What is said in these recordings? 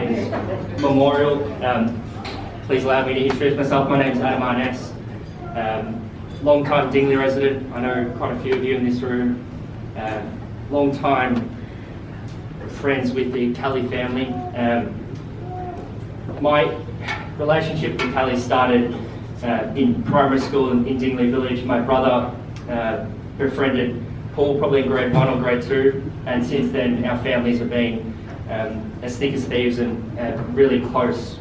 today's memorial. Please allow me to introduce myself. My name is Arness. Long-time Dingley resident. I know quite a few of you in this room. Long-time friends with the Kelly family. My relationship with Kelly started in primary school in Dingley Village. My brother befriended Paul probably in grade 1 or grade 2, and since then our families have been as thick as thieves and really close,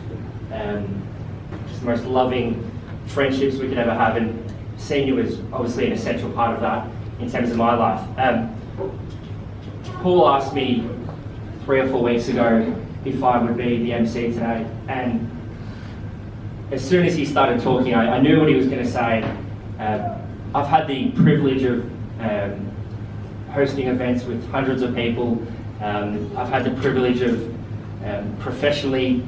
just the most loving friendships we could ever have, and senior was obviously an essential part of that in terms of my life. Paul asked me 3 or 4 weeks ago if I would be the MC today, and as soon as he started talking, I knew what he was going to say. I've had the privilege of hosting events with hundreds of people. I've had the privilege of professionally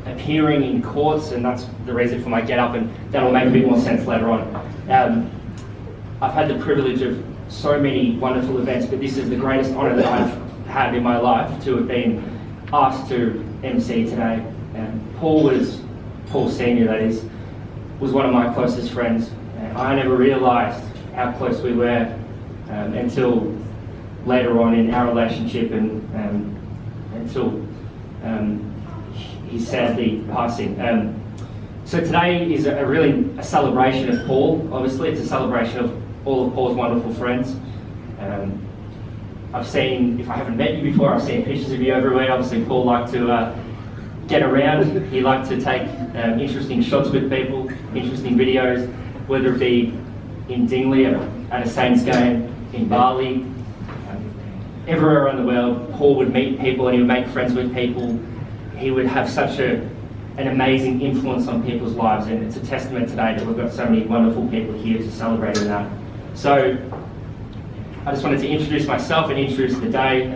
appearing in courts, and that's the reason for my get up, and that'll make a bit more sense later on. I've had the privilege of so many wonderful events, but this is the greatest honour that I've had in my life, to have been asked to MC today. Paul Senior, that is, was one of my closest friends. I never realised how close we were until later on in our relationship, and until his sadly passing. So today is really a celebration of Paul. Obviously, it's a celebration of all of Paul's wonderful friends. I've seen, if I haven't met you before, I've seen pictures of you everywhere. Obviously, Paul liked to get around. He liked to take interesting shots with people, interesting videos, whether it be in Dingley at a Saints game, in Bali, everywhere around the world. Paul would meet people and he would make friends with people. He would have such an amazing influence on people's lives, and it's a testament today that we've got so many wonderful people here to celebrate that. So I just wanted to introduce myself and introduce the day.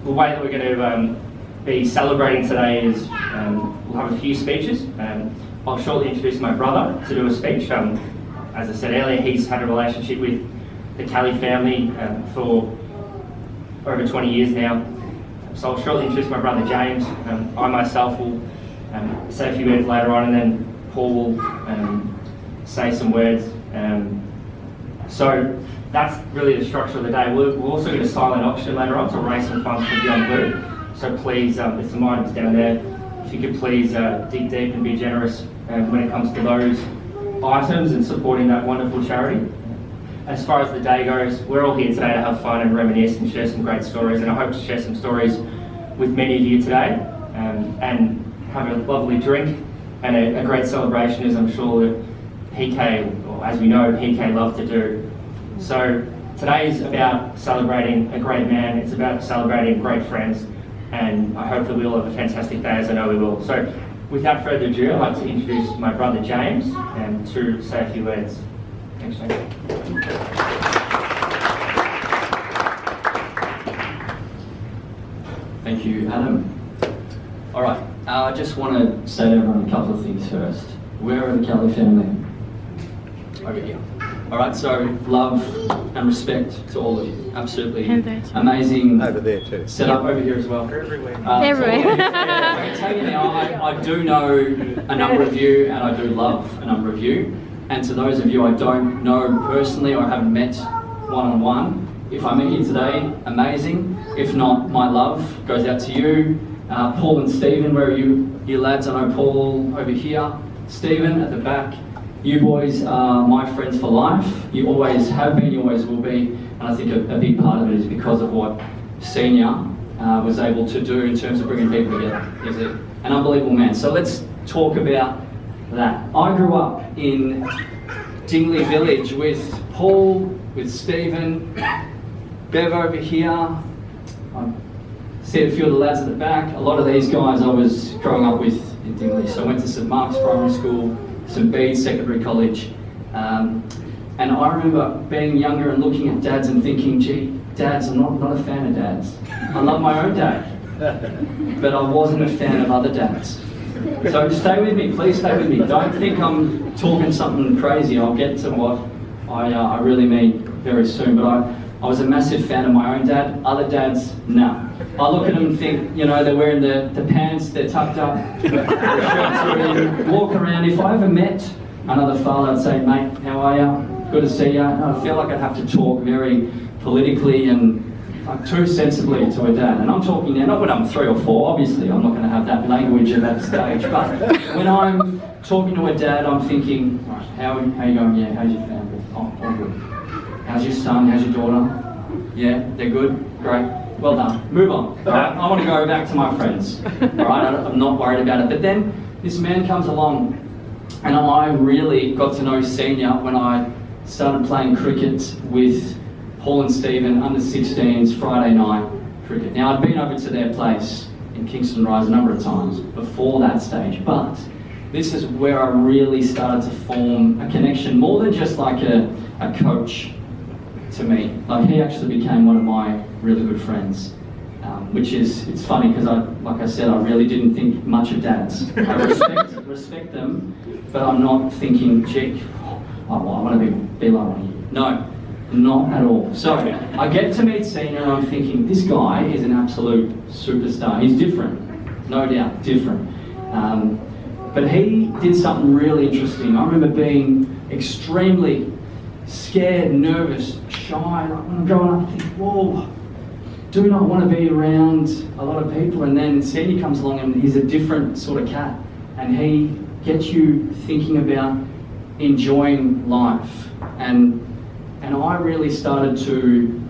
The way that we're going to be celebrating today is we'll have a few speeches. I'll shortly introduce my brother to do a speech. As I said earlier, he's had a relationship with the Kelly family for over 20 years now. So I'll shortly introduce my brother James. I myself will say a few words later on, and then Paul will say some words. So that's really the structure of the day. We're also going to silent auction later on to raise some funds for Beyond Blue. So please, there's some items down there. If you could please dig deep and be generous when it comes to those items and supporting that wonderful charity. As far as the day goes, we're all here today to have fun and reminisce and share some great stories, and I hope to share some stories with many of you today, and have a lovely drink and a great celebration, as I'm sure that PK, or as we know, PK loved to do. So today is about celebrating a great man, it's about celebrating great friends, and I hope that we all have a fantastic day, as I know we will. So without further ado, I'd like to introduce my brother James to say a few words. Thanks, James. Thank you, Adam. All right, I just want to say to everyone a couple of things first. Where are the Kelly family? Over here. All right, so love and respect to all of you. Absolutely amazing. Over there too. Set up over here as well. Everywhere. Everywhere. I can tell you now, I do know a number of you, and I do love a number of you. And to those of you I don't know personally or haven't met one-on-one, if I meet you today, amazing. If not, my love goes out to you. Paul and Stephen, where are you lads? I know Paul over here. Stephen at the back. You boys are my friends for life. You always have been, you always will be. And I think a big part of it is because of what Senior was able to do in terms of bringing people together. He's an unbelievable man. So let's talk about that. I grew up in Dingley Village with Paul, with Stephen, Bev over here. I see a few of the lads at the back. A lot of these guys I was growing up with in Dingley. So I went to St Mark's Primary School, St Bede's Secondary College. And I remember being younger and looking at dads and thinking, gee, dads, I'm not a fan of dads. I love my own dad, but I wasn't a fan of other dads. So stay with me, please stay with me. Don't think I'm talking something crazy. I'll get to what I really mean very soon. But I was a massive fan of my own dad. Other dads, no. I look at them and think, you know, they're wearing the pants, they're tucked up, the shirts are in, walk around. If I ever met another father, I'd say, mate, how are you? Good to see you. And I feel like I'd have to talk very politically and too sensibly to a dad. And I'm talking now, not when I'm 3 or 4, obviously, I'm not going to have that language at that stage, but when I'm talking to a dad, I'm thinking, right, how you going? Yeah, how's your family? Oh, all good. How's your son? How's your daughter? Yeah, they're good? Great. Well done. Move on. All right? I want to go back to my friends. All right? I'm not worried about it. But then this man comes along, and I really got to know Senior when I started playing cricket with Paul and Stephen, under 16s, Friday night cricket. Now, I'd been over to their place in Kingston Rise a number of times before that stage, but this is where I really started to form a connection, more than just like a coach to me. Like, he actually became one of my really good friends, which is, it's funny because like I said, I really didn't think much of dads. I respect them, but I'm not thinking, gee, I want to be like one of you. No, not at all. So I get to meet Senior and I'm thinking, this guy is an absolute superstar. He's different, no doubt, different. But he did something really interesting. I remember being extremely scared, nervous, shy. Like when I'm growing up, I think, whoa, do not want to be around a lot of people. And then Senior comes along and he's a different sort of cat. And he gets you thinking about enjoying life. And I really started to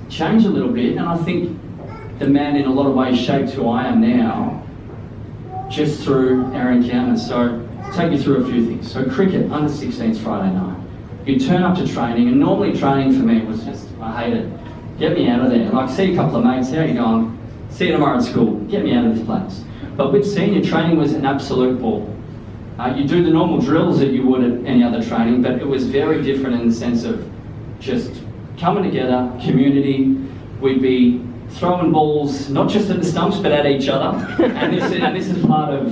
change a little bit. And I think the man in a lot of ways shaped who I am now, just through our encounters. So I'll take you through a few things. So cricket, under 16s Friday night. You turn up to training, and normally training for me was just, I hate it. Get me out of there. Like, see a couple of mates, how you going? See you tomorrow at school. Get me out of this place. But with Senior, training was an absolute ball. You do the normal drills that you would at any other training, but it was very different in the sense of just coming together, community. We'd be throwing balls, not just at the stumps, but at each other. And this is part of,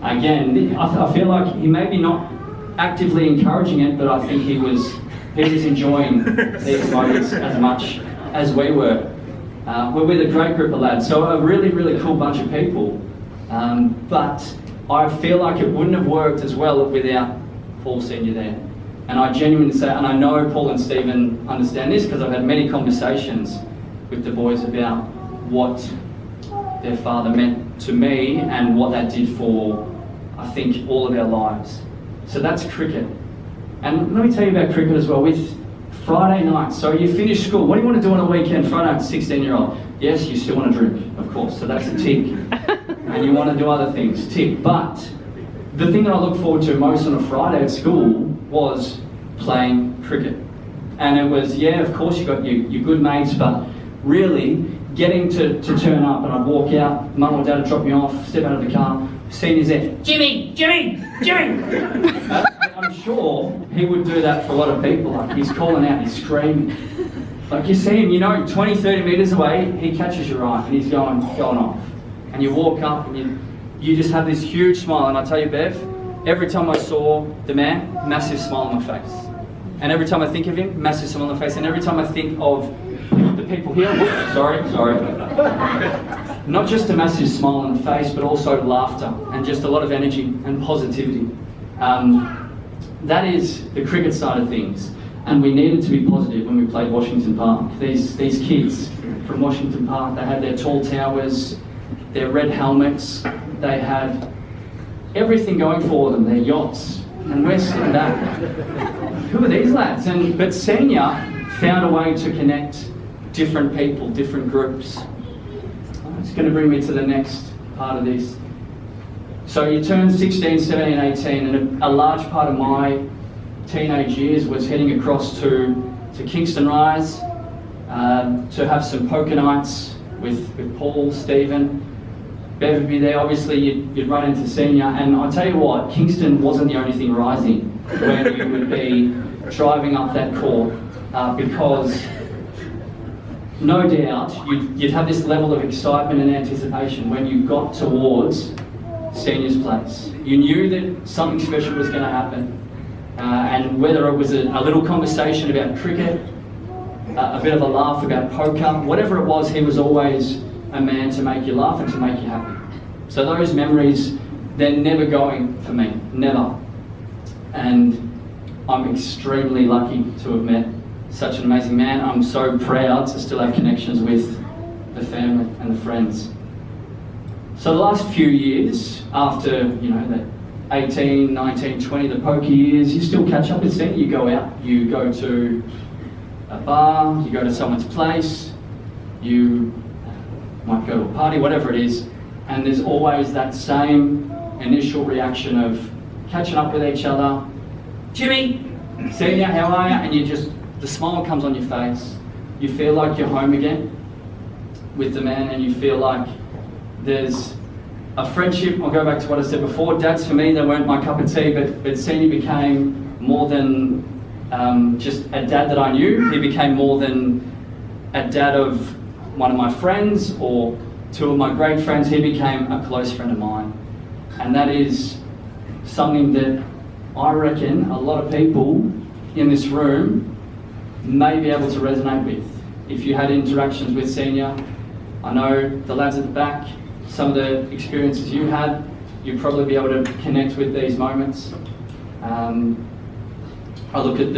again, I feel like he maybe not actively encouraging it, but I think he was enjoying these moments as much as we were. We're with a great group of lads, so a really, really cool bunch of people. But I feel like it wouldn't have worked as well without Paul Senior there. And I genuinely say, and I know Paul and Stephen understand this because I've had many conversations with the boys about what their father meant to me and what that did for, I think, all of our lives. So that's cricket. And let me tell you about cricket as well. With Friday night, so you finish school, what do you want to do on a weekend? Friday night, 16-year-old. Yes, you still want to drink, of course, so that's a tick. And you want to do other things, tick. But the thing that I look forward to most on a Friday at school was playing cricket. And it was, yeah, of course you got your good mates, but really getting to turn up, and I'd walk out, mum or dad would drop me off, step out of the car, Senior's there, Jimmy! I'm sure he would do that for a lot of people. Like, he's calling out, he's screaming. Like, you see him, you know, 20, 30 metres away, he catches your eye and he's going off. And you walk up and you just have this huge smile. And I tell you, Bev, every time I saw the man, massive smile on my face. And every time I think of him, massive smile on my face. And every time I think of the people here, sorry. Not just a massive smile on the face, but also laughter and just a lot of energy and positivity. That is the cricket side of things. And we needed to be positive when we played Washington Park. These kids from Washington Park, they had their tall towers, their red helmets, they had everything going for them, their yachts. And we're sitting back. Who are these lads? But Senior found a way to connect different people, different groups. It's going to bring me to the next part of this. So you turn 16, 17, 18, and a large part of my teenage years was heading across to Kingston Rise to have some poker nights with Paul, Stephen. Bev would be there. Obviously, you'd run into Senior, and I tell you what, Kingston wasn't the only thing rising where you would be driving up that court because no doubt you'd have this level of excitement and anticipation when you got towards Senior's place. You knew that something special was going to happen, and whether it was a little conversation about cricket, a bit of a laugh about poker, whatever it was, he was always a man to make you laugh and to make you happy. So those memories, they're never going for me, never. And I'm extremely lucky to have met such an amazing man. I'm so proud to still have connections with the family and the friends. So the last few years, after, the 18, 19, 20, the poker years, you still catch up with Senior. You go out, you go to a bar, you go to someone's place, you might go to a party, whatever it is, and there's always that same initial reaction of catching up with each other. Jimmy, Senior, how are you? And the smile comes on your face. You feel like you're home again with the man, and you feel like there's a friendship. I'll go back to what I said before. Dads for me, they weren't my cup of tea, but Senior became more than just a dad that I knew. He became more than a dad of one of my friends or two of my great friends. He became a close friend of mine. And that is something that I reckon a lot of people in this room may be able to resonate with. If you had interactions with Senior, I know the lads at the back, some of the experiences you had, you'd probably be able to connect with these moments. I look at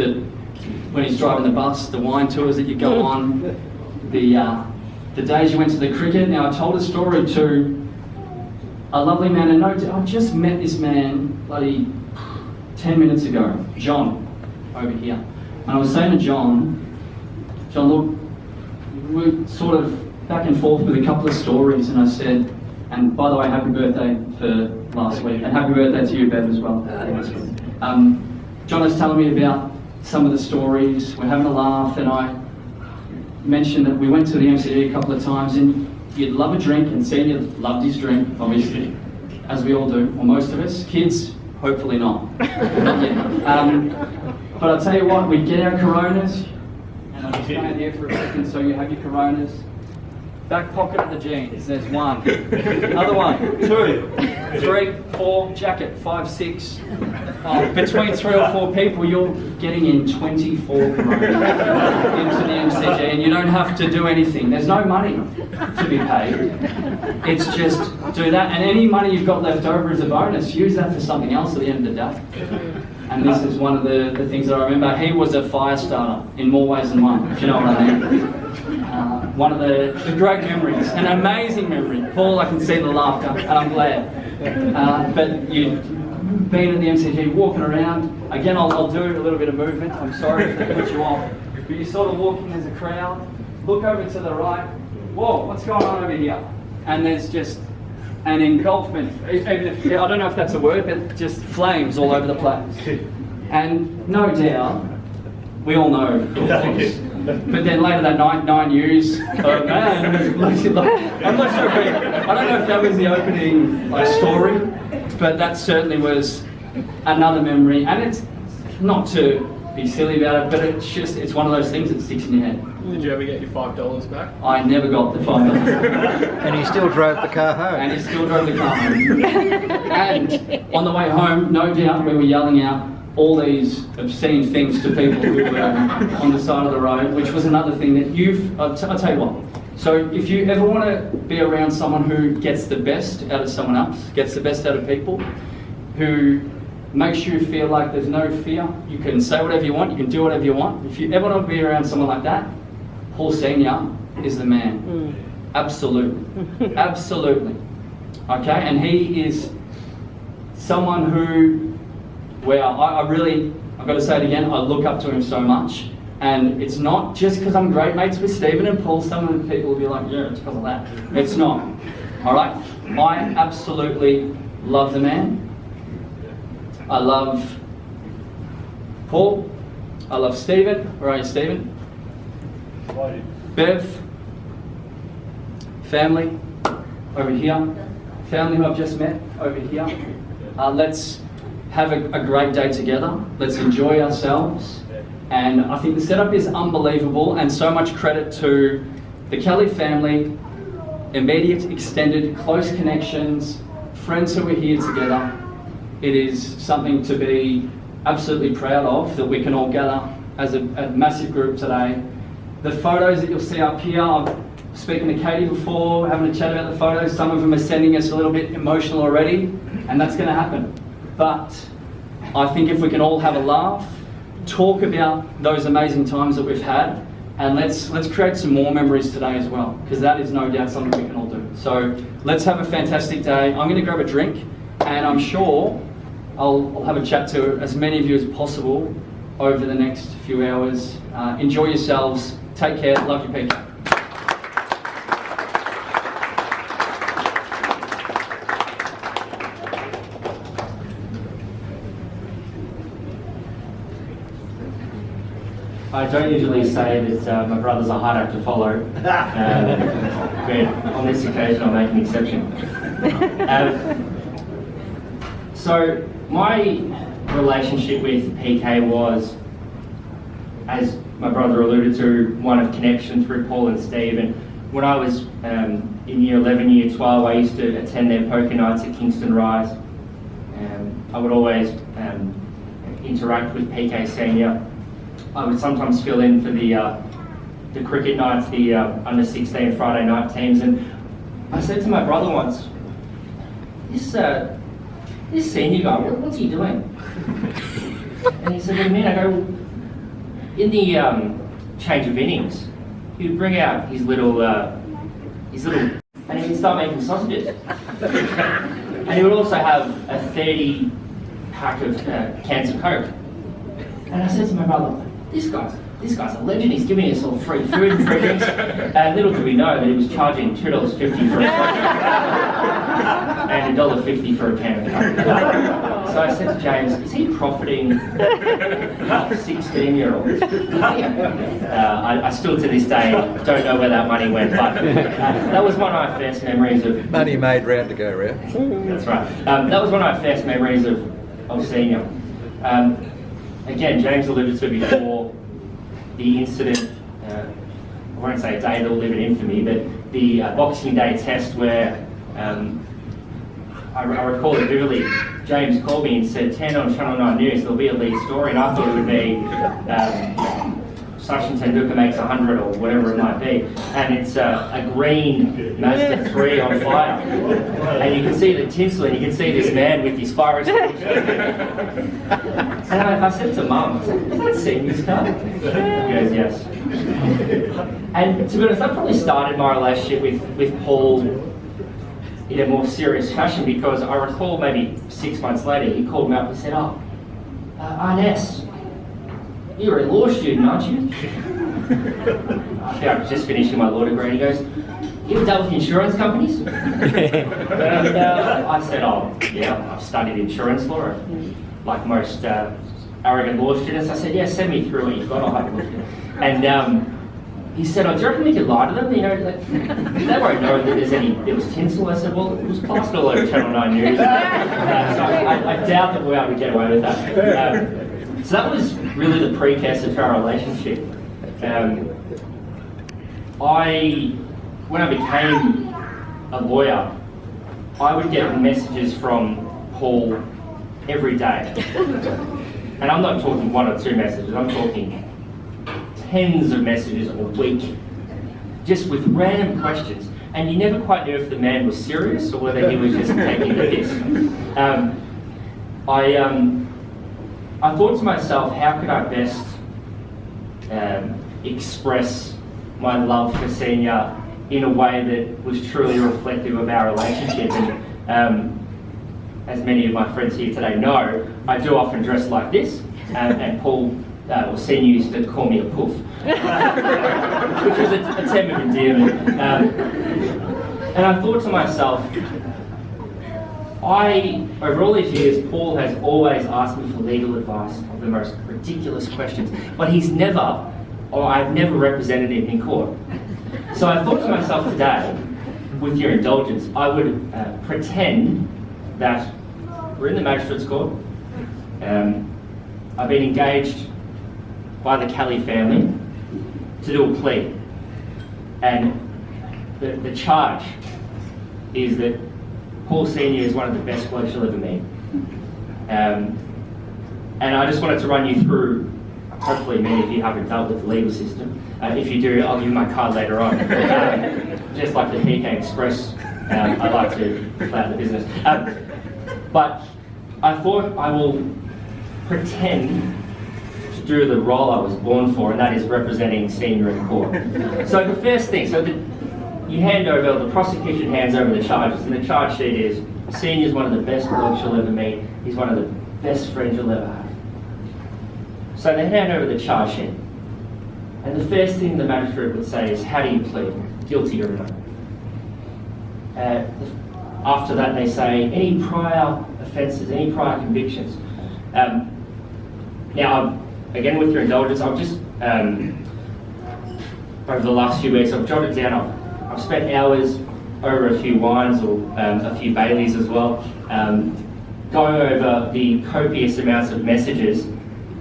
when he's driving the bus, the wine tours that you go on, the days you went to the cricket. Now, I told a story to a lovely man, and I just met this man bloody 10 minutes ago, John, over here. And I was saying to John, look, we're sort of back and forth with a couple of stories, and I said, and by the way, happy birthday for last week, and happy birthday to you, Bev, as well. John was telling me about some of the stories. We're having a laugh, and I mentioned that we went to the MCG a couple of times, and you'd love a drink, and Senior loved his drink, obviously, as we all do, or most of us. Kids, hopefully not. Not yet. But I'll tell you what, we'd get our Coronas, and I'll just stand here for a second so you have your Coronas. Back pocket of the jeans, there's one. Another one, 2, 3, 4, jacket, 5, 6. Between 3 or 4 people, you're getting in 24 Coronas into the MCG, and you don't have to do anything. There's no money to be paid. It's just do that, and any money you've got left over as a bonus, use that for something else at the end of the day. And this is one of the things that I remember. He was a fire starter in more ways than one, if you know what I mean. One of the great memories, an amazing memory. Paul, I can see the laughter, and I'm glad. But you've been at the MCG, walking around. Again, I'll do a little bit of movement. I'm sorry if I put you off. But you're sort of walking as a crowd. Look over to the right. Whoa, what's going on over here? And there's just an engulfment. Even if, I don't know if that's a word, but just flames all over the place. And no doubt, we all know, of course. But then later that night, 9 years, man, I'm not sure. I don't know if that was the opening story, but that certainly was another memory. And it's not to be silly about it, but it's one of those things that sticks in your head. Did you ever get your $5 back? I never got the $5. And he still drove the car home. And on the way home, no doubt we were yelling out all these obscene things to people who were on the side of the road, which was another thing that I'll tell you what. So if you ever want to be around someone who gets the best out of someone else, gets the best out of people, who makes you feel like there's no fear, you can say whatever you want, you can do whatever you want. If you ever want to be around someone like that, Paul Senior is the man. Absolutely. Absolutely. Okay, and he is someone who, well, I've got to say it again, I look up to him so much. And it's not just because I'm great mates with Stephen and Paul. Some of the people will be like, yeah, it's because of that. It's not. All right? I absolutely love the man. I love Paul. I love Stephen. Where are you, Stephen? Bev. Family over here. Family who I've just met over here. Let's have a great day together. Let's enjoy ourselves. And I think the setup is unbelievable, and so much credit to the Kelly family, immediate, extended, close connections, friends who are here together. It is something to be absolutely proud of, that we can all gather as a massive group today. The photos that you'll see up here, I've speaking to Katie before, having a chat about the photos. Some of them are sending us a little bit emotional already, and that's going to happen. But I think if we can all have a laugh, talk about those amazing times that we've had, and let's create some more memories today as well, because that is no doubt something we can all do. So let's have a fantastic day. I'm going to grab a drink, and I'm sure I'll have a chat to as many of you as possible over the next few hours. Enjoy yourselves. Take care. Love you, PK. I don't usually say that my brother's a hard act to follow, but on this occasion I'll make an exception. So my relationship with PK was, as my brother alluded to, one of connection through Paul and Steve. And when I was in year 11, year 12, I used to attend their poker nights at Kingston Rise. I would always interact with PK Senior. I would sometimes fill in for the cricket nights, the under 16 Friday night teams, and I said to my brother once, this senior guy, what's he doing? And he said, what do you mean? I go, in the change of innings, he would bring out his little, and he would start making sausages. And he would also have a 30 pack of cans of Coke. And I said to my brother, this guy's a legend. He's giving us all free food and free drinks. And little did we know that he was charging $2.50 for a Coke and $1.50 for a can of Coke. So I said to James, is he profiting off 16-year-olds? I still to this day don't know where that money went, but that was one of my first memories of... Money made round to go round. That's right. That was one of my first memories of senior. Again, James alluded to before the incident, I won't say a day that will live in infamy, but the Boxing Day test where I recall it vividly. James called me and said, 10 on Channel 9 News, there'll be a lead story, and I thought it would be Sachin Tendulkar makes 100 or whatever it might be, and it's a green Mazda 3 on fire, and you can see the tinsel, and you can see this man with his fire extinguisher. And I said to Mum, is that Senior's car? She goes, yes. And to be honest, that probably started my relationship with Paul in a more serious fashion, because I recall maybe 6 months later he called me up and said, Arness, you're a law student, aren't you? I think I was just finishing my law degree, and he goes, you ever dealt with insurance companies? And I said, oh yeah, I've studied insurance law, like most arrogant law students. I said, yeah, send me through what you've got, I'll have a look. And he said, do you reckon we could lie to them? You know, like, they won't know that there was tinsel. I said, well, it was plastered all over Channel 9 News. So I doubt that we'll be able to get away with that. So that was really the precursor to our relationship. When I became a lawyer, I would get messages from Paul every day. And I'm not talking 1 or 2 messages, I'm talking tens of messages a week, just with random questions. And you never quite knew if the man was serious or whether he was just taking the piss. I thought to myself, how could I best express my love for Senior in a way that was truly reflective of our relationship? And as many of my friends here today know, I do often dress like this, and Paul or Senior used to call me a poof, which was a term of endearment. And I thought to myself, over all these years, Paul has always asked me for legal advice of the most ridiculous questions, but I've never represented him in court. So I thought to myself today, with your indulgence, I would pretend that we're in the magistrate's court. I've been engaged by the Kelly family to do a plea, and the charge is that Paul Senior is one of the best blokes you'll ever meet. And I just wanted to run you through hopefully many of you haven't dealt with the legal system. If you do, I'll give you my card later on. Just like the PK Express, I like to clout the business. But I thought I will pretend to do the role I was born for, and that is representing senior in court. So the first thing, you hand over, the prosecution hands over the charges, and the charge sheet is, senior's one of the best blokes you'll ever meet, he's one of the best friends you'll ever have. So they hand over the charge sheet, and the first thing the magistrate would say is, how do you plead? Guilty or no? After that they say, any prior offences, any prior convictions? Now, again with your indulgence, I've just, over the last few weeks, I've jotted down, I've spent hours over a few wines or a few Baileys as well, going over the copious amounts of messages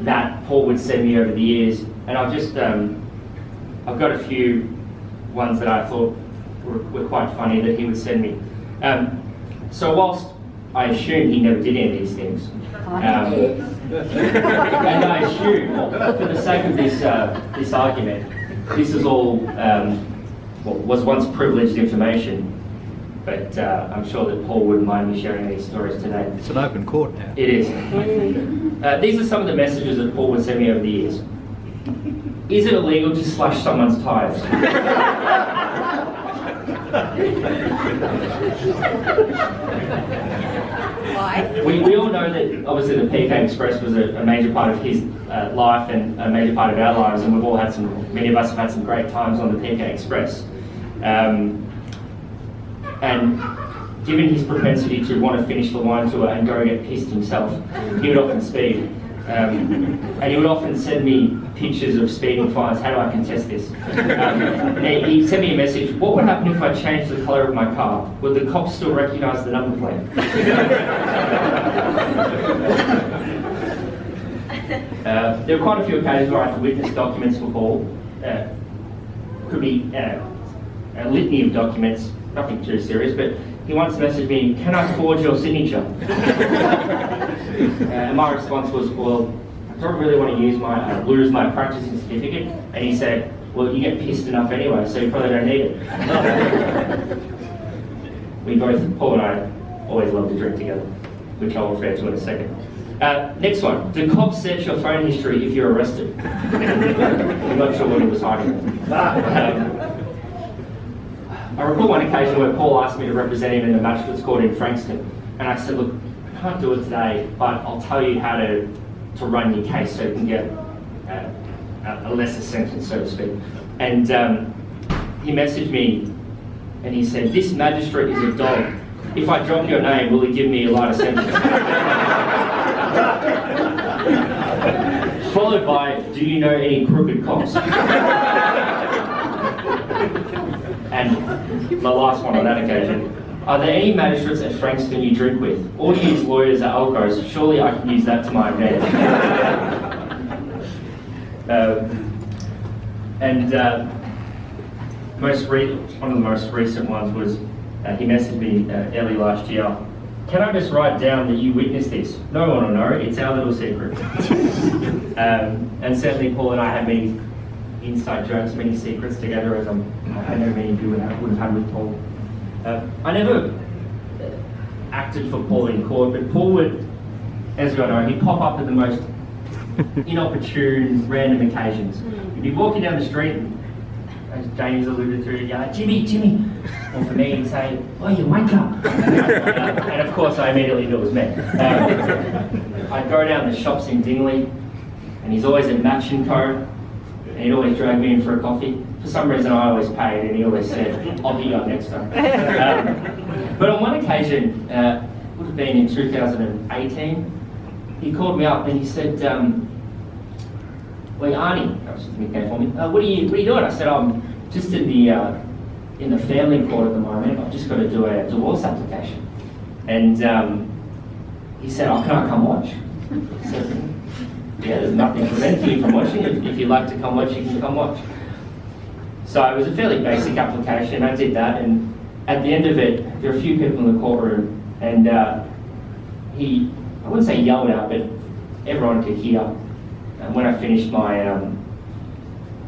that Paul would send me over the years, and I've just, I've got a few ones that I thought were quite funny that he would send me. So whilst I assume he never did any of these things, and I assume, for the sake of this argument, this is all was once privileged information, but I'm sure that Paul wouldn't mind me sharing these stories today. It's an open court now. It is. These are some of the messages that Paul would send me over the years. Is it illegal to slash someone's tyres? Why? We all know that obviously the PK Express was a major part of his life and a major part of our lives, and many of us have had some great times on the PK Express. And given his propensity to want to finish the wine tour and go and get pissed himself, he would often speed. And he would often send me pictures of speeding fines. How do I contest this? He sent me a message, what would happen if I changed the colour of my car? Would the cops still recognise the number plate? There are quite a few occasions where I had to witness documents for Paul. Could be a litany of documents, nothing too serious, but he once messaged me, can I forge your signature? And my response was, well, I don't really want to lose my practicing certificate. And he said, well, you get pissed enough anyway, so you probably don't need it. Paul and I always love to drink together, which I'll refer to in a second. Next one, do cops search your phone history if you're arrested? I'm not sure what he was hiding. I recall one occasion where Paul asked me to represent him in the magistrate's court in Frankston, and I said, look, I can't do it today, but I'll tell you how to run your case so you can get a lesser sentence, so to speak. And he messaged me and he said, this magistrate is a dog. If I drop your name, will he give me a lighter sentence? Followed by, do you know any crooked cops? And my last one on that occasion, are there any magistrates at Frankston you drink with? Or do you use lawyers at Alcos? Surely I can use that to my advantage. One of the most recent ones was, he messaged me early last year, can I just write down that you witnessed this? No one will know, it's our little secret. And certainly Paul and I had many inside jokes, many secrets together, as I know many of you would have had with Paul. I never acted for Paul in court, but Paul would, as we all know, he'd pop up at the most inopportune, random occasions. He'd be walking down the street, and, as James alluded to, yell, Jimmy! Or for me, he'd say, oh, you wanker! And of course, I immediately knew it was me. I'd go down the shops in Dingley, and he's always at Match & Co, and he'd always drag me in for a coffee. For some reason, I always paid, and he always said, I'll hit you up next time. But on one occasion, would have been in 2018, he called me up and he said, well, Arnie, that was the nickname for me, what are you doing? I said, I'm just in the family court at the moment. I've just got to do a divorce application. And he said, oh, can I come watch? I said, yeah, there's nothing preventing you from watching. If you'd like to come watch, you can come watch. So it was a fairly basic application. I did that, and at the end of it, there were a few people in the courtroom, and he, I wouldn't say yelled out, but everyone could hear. And when I finished my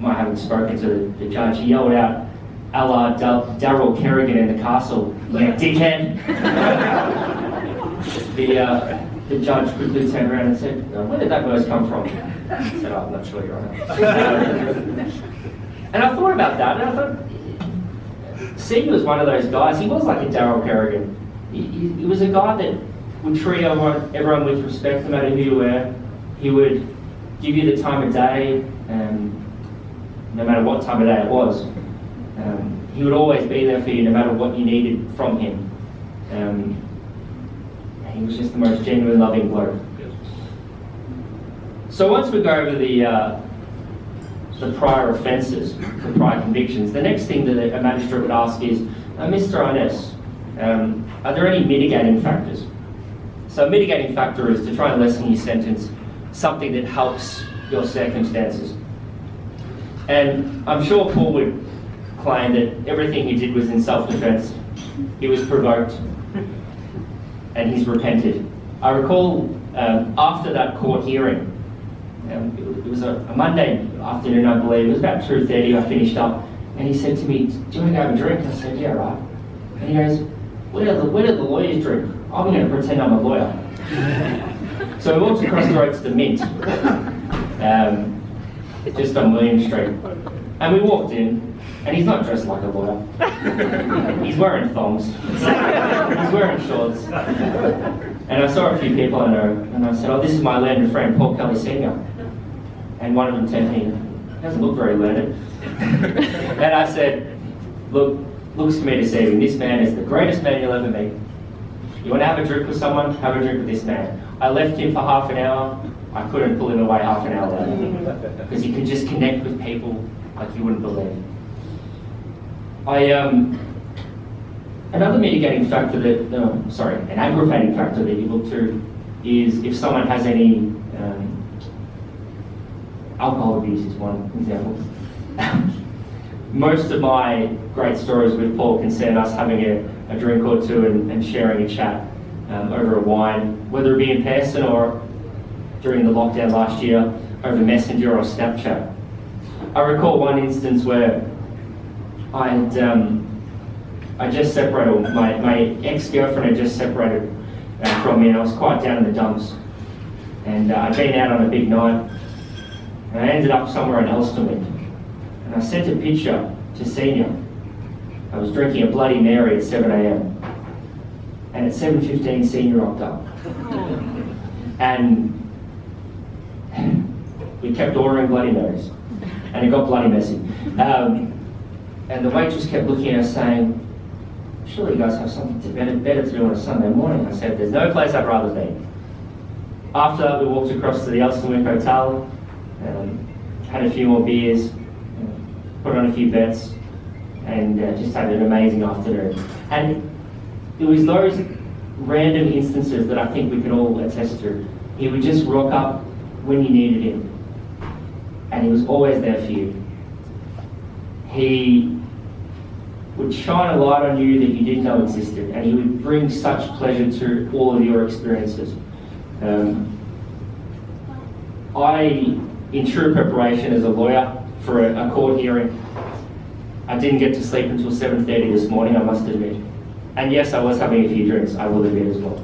having spoken to the judge, he yelled out, "A la Darryl Kerrigan in The Castle, yeah, dickhead." The judge quickly turned around and said, "Where did that verse come from?" I said, "Oh, I'm not sure, Your Honour." And I thought about that, and I thought, Senior was one of those guys. He was like a Darryl Kerrigan. He was a guy that would treat everyone with respect, no matter who you were. He would give you the time of day, no matter what time of day it was. He would always be there for you, no matter what you needed from him. He was just the most genuine, loving bloke. So once we go over the prior offences, the prior convictions, the next thing that a magistrate would ask is, Mr. Arness, are there any mitigating factors? So a mitigating factor is to try and lessen your sentence, something that helps your circumstances. And I'm sure Paul would claim that everything he did was in self-defence. He was provoked and he's repented. I recall after that court hearing, it was a Monday afternoon, I believe, it was about 2:30, I finished up, and he said to me, "Do you want to go have a drink?" I said, "Yeah, right." And he goes, where do the lawyers drink? I'm going to pretend I'm a lawyer." So we walked across the road to the Mint, just on William Street. And we walked in, and he's not dressed like a lawyer. He's wearing thongs. He's wearing shorts. And I saw a few people I know, and I said, "Oh, this is my learned friend, Paul Kelly Sr." And one of them turned to me, "He doesn't look very learned." And I said, looks to me deceiving. This man is the greatest man you'll ever meet. You want to have a drink with someone? Have a drink with this man. I left him for half an hour. I couldn't pull him away half an hour later. Because he could just connect with people like you wouldn't believe. Another mitigating factor an aggravating factor that you look to is if someone has any alcohol abuse is one example. Most of my great stories with Paul concern us having a drink or two and sharing a chat over a wine, whether it be in person or during the lockdown last year over Messenger or Snapchat. I recall one instance where I just separated, my ex-girlfriend had just separated from me, and I was quite down in the dumps. And I'd been out on a big night, and I ended up somewhere in Elstonwick. And I sent a picture to Senior. I was drinking a Bloody Mary at 7 a.m. And at 7:15, Senior rocked up. And we kept ordering Bloody Marys. And it got bloody messy. And the waitress kept looking at us saying, "Surely you guys have something better to do on a Sunday morning." I said, "There's no place I'd rather be." After that, we walked across to the Elstonwick Hotel, had a few more beers, put on a few bets, and just had an amazing afternoon. And it was those random instances that I think we can all attest to. He would just rock up when you needed him, and he was always there for you. He would shine a light on you that you didn't know existed, and he would bring such pleasure to all of your experiences. In true preparation as a lawyer for a court hearing, I didn't get to sleep until 7:30 this morning, I must admit. And yes, I was having a few drinks, I will admit as well.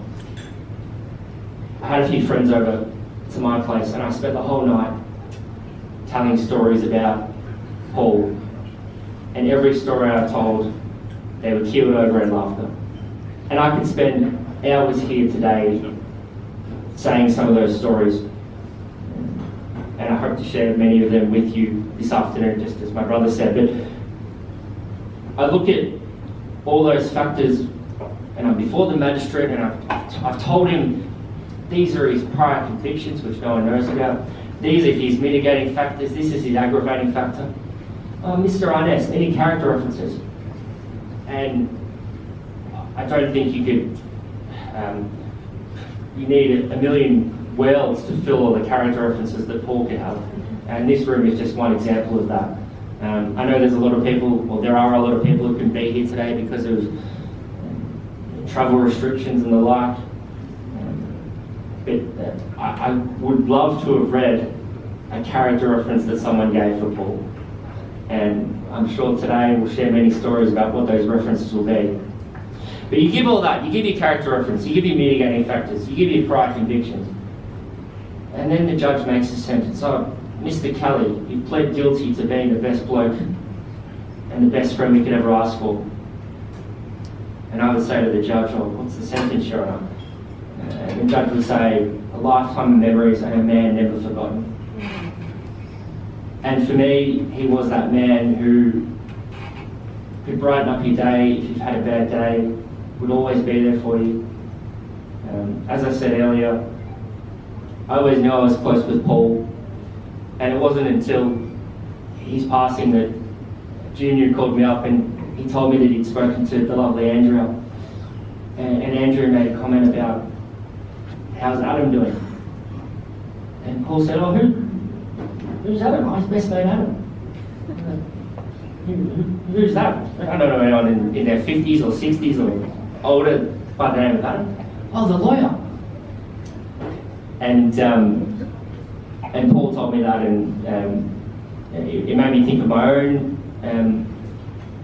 I had a few friends over to my place, and I spent the whole night telling stories about Paul. And every story I told, they were keeled over in laughter. And I could spend hours here today saying some of those stories. And I hope to share many of them with you this afternoon, just as my brother said. But I look at all those factors, and I'm before the magistrate, and I've told him these are his prior convictions, which no one knows about. These are his mitigating factors. This is his aggravating factor. Mr. Arness, any character references? And I don't think you could, you need a million worlds to fill all the character references that Paul could have. And this room is just one example of that. I know there's a lot of people, or there are a lot of people who couldn't be here today because of travel restrictions and the like. But I would love to have read a character reference that someone gave for Paul. And I'm sure today we'll share many stories about what those references will be. But you give all that, you give your character reference, you give your mitigating factors, you give your prior convictions. And then the judge makes a sentence. Oh, Mr. Kelly, you've pled guilty to being the best bloke and the best friend we could ever ask for. And I would say to the judge, oh, what's the sentence, Your Honour? And the judge would say, a lifetime of memories and a man never forgotten. And for me, he was that man who could brighten up your day if you've had a bad day, would always be there for you. As I said earlier, I always knew I was close with Paul, and it wasn't until his passing that Junior called me up and he told me that he'd spoken to the lovely Andrea. And Andrea made a comment about, how's Adam doing? And Paul said, oh, who's Adam? Oh, his best mate Adam. Who's that? I don't know anyone in their 50s or 60s or older by the name of Adam. Oh, the lawyer. And Paul told me that, and it made me think of my own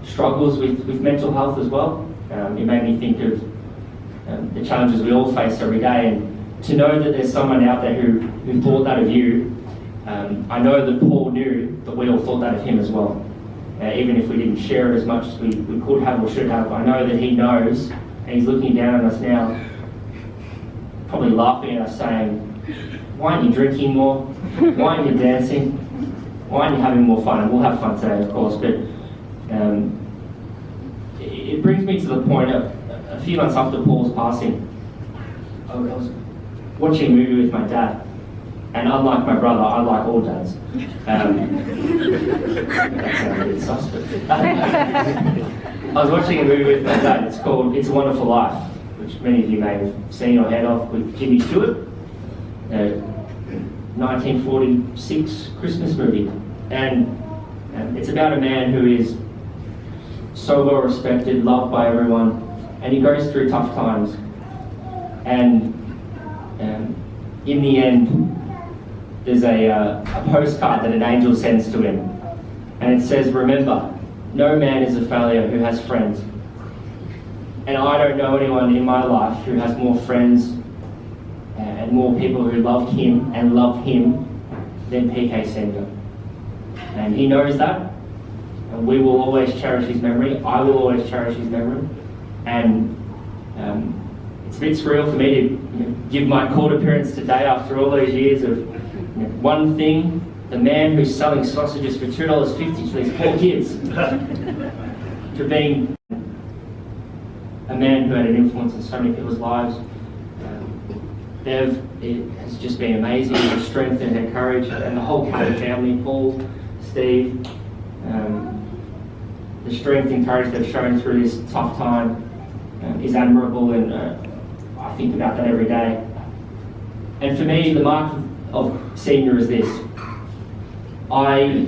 struggles with mental health as well. It made me think of the challenges we all face every day, and to know that there's someone out there who thought that of you. I know that Paul knew that we all thought that of him as well. Even if we didn't share it as much as we could have or should have, I know that he knows, and he's looking down on us now, probably laughing at us saying, why aren't you drinking more? Why aren't you dancing? Why aren't you having more fun? And we'll have fun today, of course, but it brings me to the point of a few months after Paul's passing, I was watching a movie with my dad. And unlike my brother, I like all dads. That sounds a bit suspect. I was watching a movie with my dad. It's called It's a Wonderful Life, which many of you may have seen or heard of, with Jimmy Stewart. 1946 Christmas movie. And it's about a man who is so well respected, loved by everyone, and he goes through tough times. And in the end, there's a postcard that an angel sends to him, and it says, remember, no man is a failure who has friends. And I don't know anyone in my life who has more friends and more people who loved him and love him than PK Senior. And he knows that, and we will always cherish his memory. I will always cherish his memory. And it's a bit surreal for me to give my court appearance today after all those years of one thing, the man who's selling sausages for $2.50 to his 4 kids, to being a man who had an influence on so many people's lives. Bev, it has just been amazing, her strength and her courage, and the whole Kelly family, Paul, Steve, the strength and courage they've shown through this tough time is admirable, and I think about that every day. And for me, the mark of Senior is this. I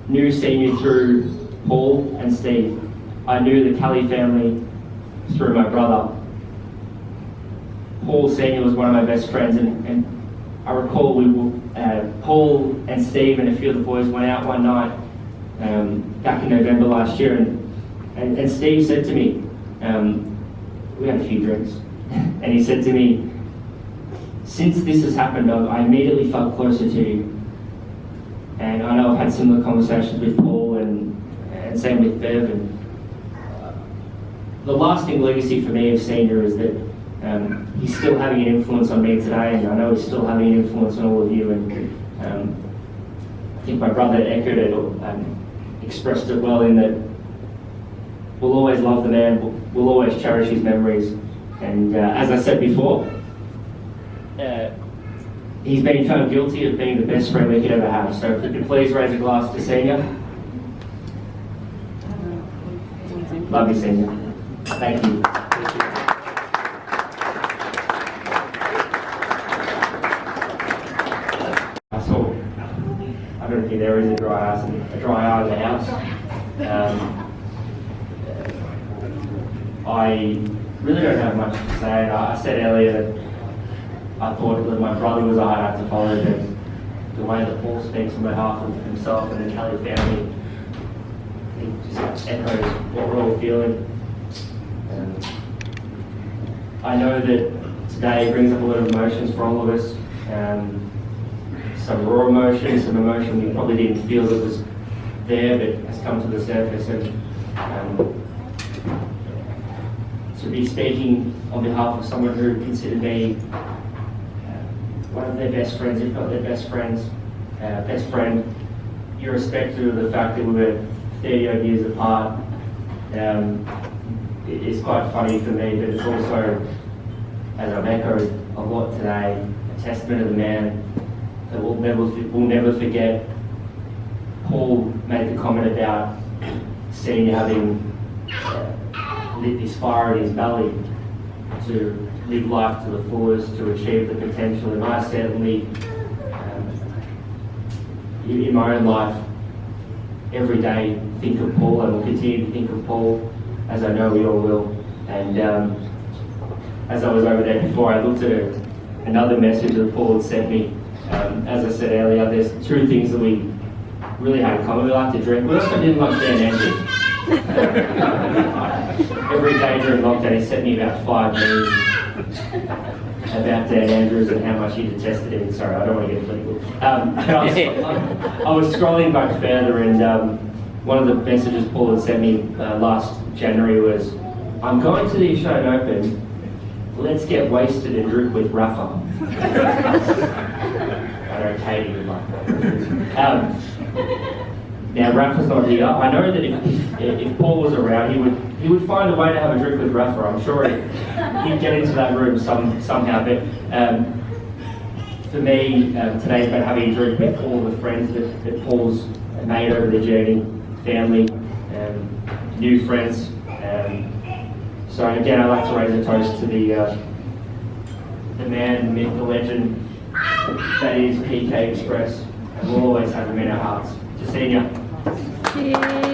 knew Senior through Paul and Steve. I knew the Kelly family through my brother. Paul Senior was one of my best friends, and I recall Paul and Steve and a few of the boys went out one night back in November last year, and Steve said to me, we had a few drinks, and he said to me, since this has happened, I immediately felt closer to you. And I know I've had similar conversations with Paul and same with Bev. And the lasting legacy for me of Senior is that he's still having an influence on me today, and I know he's still having an influence on all of you. And I think my brother echoed it or expressed it well in that we'll always love the man, we'll always cherish his memories. And as I said before, he's been found guilty of being the best friend we could ever have. So if you could please raise a glass to Senior. Love you, Senior. Thank you. I don't think there is a dry eye in the house. I really don't have much to say. I said earlier that I thought that my brother was a hard act to follow, but the way that Paul speaks on behalf of himself and the Kelly family, it just echoes what we're all feeling. I know that today brings up a lot of emotions for all of us. Some raw emotions, some emotion we probably didn't feel that was there, but has come to the surface. And to be speaking on behalf of someone who considered me one of their best friends, if not their best friend, irrespective of the fact that we were 30 odd years apart, it's quite funny for me, but it's also, as I've echoed a lot today, a testament of the man that we'll never forget. Paul made the comment about seeing having lit this fire in his belly to live life to the fullest, to achieve the potential, and I certainly, in my own life, every day think of Paul, and will continue to think of Paul, as I know we all will. And as I was over there before, I looked at another message that Paul had sent me. As I said earlier, there's two things that we really had in common. We like to drink. We also didn't like Dan Andrews. Every day during lockdown, he sent me about 5 memes about Dan Andrews and how much he detested him. Sorry, I don't want to get political. I was scrolling back further, and one of the messages Paul had sent me last January was, "I'm going to the Australian Open. Let's get wasted and drink with Rafa." I don't hate him like that. Now Rafa's not here. I know that if Paul was around, he would find a way to have a drink with Rafa. I'm sure he'd get into that room somehow. But for me, today's about having a drink with all the friends that Paul's made over the journey, family, new friends. So again, I'd like to raise a toast to the man, the myth, the legend that is PK Express. And we'll always have him in our hearts. Just seeing you. Cheers.